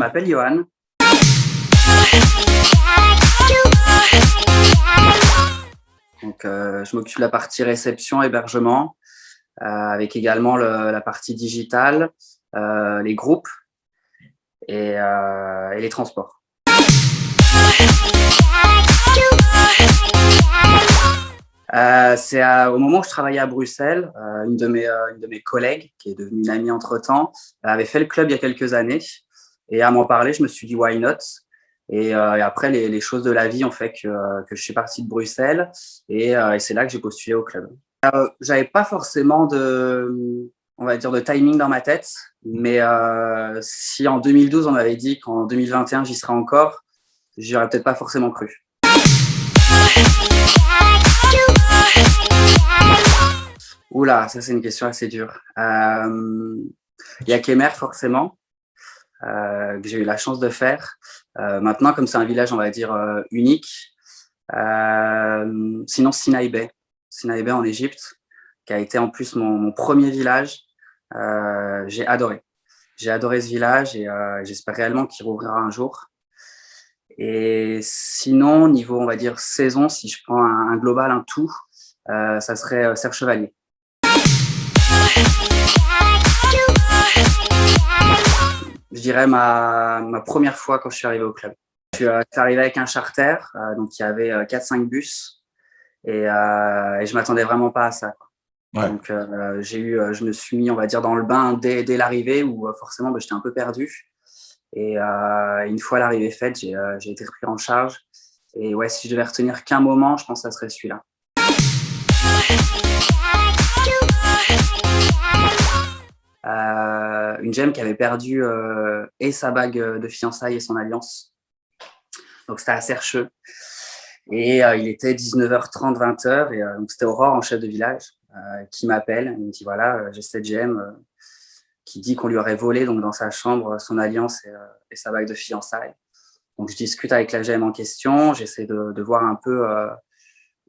m'appelle Johan. Donc, je m'occupe de la partie réception, hébergement, avec également la partie digitale, les groupes et les transports. C'est au moment où je travaillais à Bruxelles, une de mes collègues, qui est devenue une amie entre-temps, avait fait le club il y a quelques années. Et à m'en parler, je me suis dit why not. Et après, les choses de la vie ont fait que je suis parti de Bruxelles et c'est là que j'ai postulé au club. J'avais pas forcément on va dire, de timing dans ma tête, mais si en 2012 on m'avait dit qu'en 2021 j'y serais encore, j'y aurais peut-être pas forcément cru. Oula, ça c'est une question assez dure. Il y a Kemer forcément, que j'ai eu la chance de faire. Maintenant, comme c'est un village, on va dire, unique, sinon Sinaï Bay en Égypte, qui a été en plus mon premier village. J'ai adoré ce village et j'espère réellement qu'il rouvrira un jour. Et sinon, niveau, on va dire, saison, si je prends un global, un tout, ça serait Serre Chevalier. Je dirais ma première fois quand je suis arrivé au club. Je suis arrivé avec un charter, donc il y avait 4-5 bus et je m'attendais vraiment pas à ça, quoi. Ouais. Donc je me suis mis, on va dire, dans le bain dès l'arrivée où forcément j'étais un peu perdu. Et une fois l'arrivée faite, j'ai été pris en charge. Et ouais, si je devais retenir qu'un moment, je pense que ça serait celui-là. Une gemme qui avait perdu et sa bague de fiançailles et son alliance. Donc c'était à Sercheux. Et il était 19h30, 20h. Et donc c'était Aurore, en chef de village, qui m'appelle. Il me dit voilà, j'ai cette gemme qui dit qu'on lui aurait volé donc, dans sa chambre son alliance et sa bague de fiançailles. Donc je discute avec la gemme en question. J'essaie de voir un peu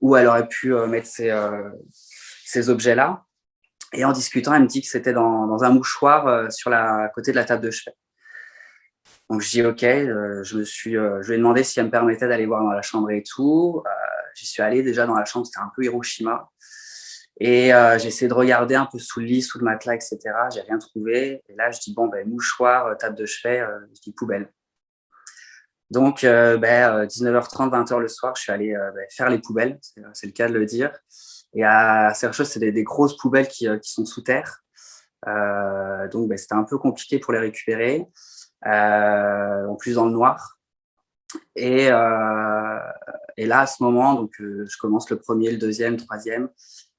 où elle aurait pu mettre ces objets-là. Et en discutant, elle me dit que c'était dans un mouchoir à côté de la table de chevet. Donc je dis ok, je lui ai demandé si elle me permettait d'aller voir dans la chambre et tout. J'y suis allé déjà dans la chambre, c'était un peu Hiroshima. Et j'ai essayé de regarder un peu sous le lit, sous le matelas, etc. J'ai rien trouvé. Et là, je dis bon, mouchoir, table de chevet, je dis poubelle. Donc 19h30, 20h le soir, je suis allé faire les poubelles, c'est le cas de le dire. Et à Sercheux, c'est des grosses poubelles qui sont sous terre. Donc, c'était un peu compliqué pour les récupérer. En plus, dans le noir. Et là, à ce moment, donc, je commence le premier, le deuxième, le troisième.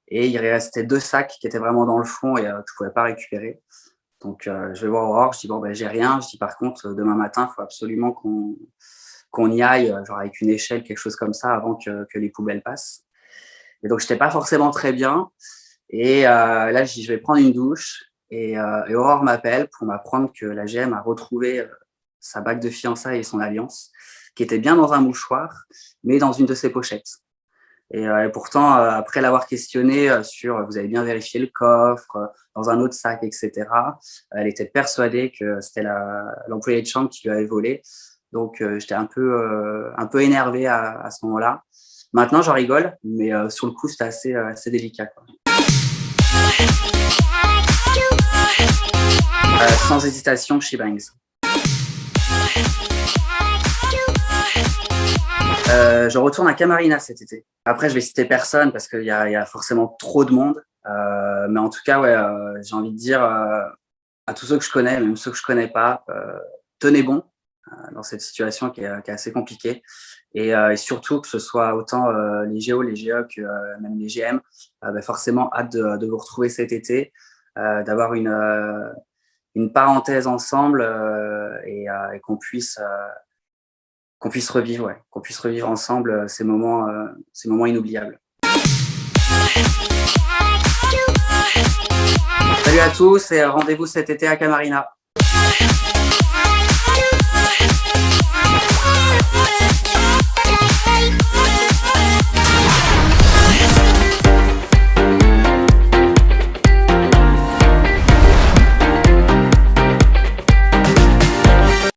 Et il restait 2 sacs qui étaient vraiment dans le fond et je ne pouvais pas récupérer. Donc, je vais voir Aurore. Je dis, bon, j'ai rien. Je dis, par contre, demain matin, il faut absolument qu'on y aille, genre avec une échelle, quelque chose comme ça, avant que les poubelles passent. Et donc, je n'étais pas forcément très bien. Et là, je dis, je vais prendre une douche. Et Aurore m'appelle pour m'apprendre que la GM a retrouvé sa bague de fiançailles et son alliance, qui était bien dans un mouchoir, mais dans une de ses pochettes. Et pourtant, après l'avoir questionnée sur vous avez bien vérifié le coffre, dans un autre sac, etc., elle était persuadée que c'était l'employé de chambre qui lui avait volé. Donc, j'étais un peu énervé à ce moment-là. Maintenant, j'en rigole, mais sur le coup, c'était assez délicat, quoi. Sans hésitation, She Bangs. Je retourne à Camarina cet été. Après, je vais citer personne parce qu'il y a forcément trop de monde. Mais en tout cas, ouais, j'ai envie de dire à tous ceux que je connais, même ceux que je connais pas, tenez bon dans cette situation qui est assez compliquée. Et surtout que ce soit autant les Géos, les GE que même les GM, forcément hâte de vous retrouver cet été, d'avoir une parenthèse ensemble et qu'on puisse revivre, ouais, qu'on puisse revivre ensemble ces moments inoubliables. Salut à tous et rendez-vous cet été à Camarina.